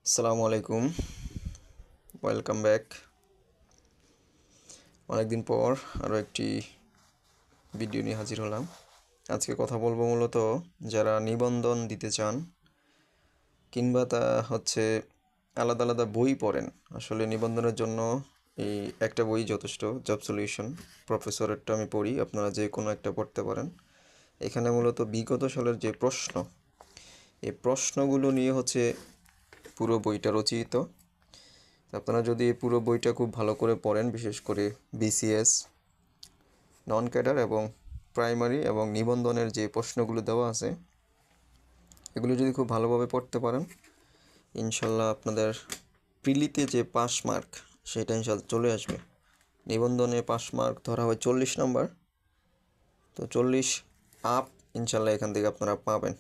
আসসালামু আলাইকুম, welcome back. অনেকদিন পর আরও একটি ভিডিও নিয়ে হাজির হলাম। আজকে কথা বলবো মূলত যারা নিবন্ধন দিতে চান কিংবা তা আলাদা আলাদা বই পড়েন। আসলে নিবন্ধনের জন্য এই একটা বই যথেষ্ট, জব সলিউশন। প্রফেসরেরটা আমি পড়ি, আপনারা যে কোনো একটা পড়তে পারেন। এখানে মূলত বিগত সালের যে প্রশ্ন, এই প্রশ্নগুলো নিয়ে পুরো বইটা রচিত। আপনারা যদি পুরো বইটা খুব ভালো করে পড়েন, বিশেষ করে বিসিএস, নন ক্যাডার এবং প্রাইমারি এবং নিবন্ধনের যে প্রশ্নগুলো দেওয়া আছে, এগুলো যদি খুব ভালোভাবে পড়তে পারেন, ইনশাল্লাহ আপনাদের প্রিলিতে যে পাস মার্ক সেটা ইনশাল্লাহ চলে আসবে। নিবন্ধনে পাস মার্ক ধরা হয় 40 নম্বর, তো 40 আপ ইনশাল্লাহ এখান থেকে আপনারা পাবেন,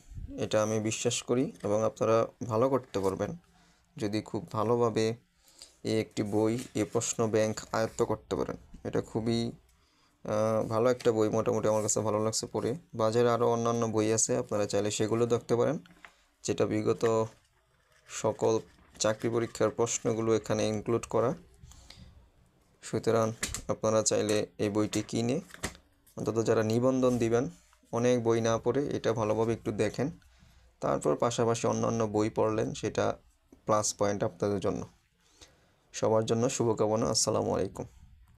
এটা আমি বিশ্বাস করি। এবং আপনারা ভালো করতে পারবেন যদি খুব ভালোভাবে এই একটি বই, এই প্রশ্ন ব্যাংক আয়ত্ত করতে পারেন। এটা খুবই ভালো একটা বই, মোটামুটি আমার কাছে ভালো লাগছে পড়ে। বাজারে আরও অন্যান্য বই আছে, আপনারা চাইলে সেগুলো দেখতে পারেন, যেটা বিগত সকল চাকরি পরীক্ষার প্রশ্নগুলো এখানে ইনক্লুড করা। সুতরাং আপনারা চাইলে এই বইটি কিনে অন্তত যারা নিবন্ধন দিবেন, অনেক বই না পড়ে এটা ভালোভাবে একটু দেখেন, তারপর পাশাপাশি অন্যান্য বই পড়লেন, সেটা প্লাস পয়েন্ট আপনাদের জন্য। সবার জন্য শুভকামনা। আসসালামু আলাইকুম।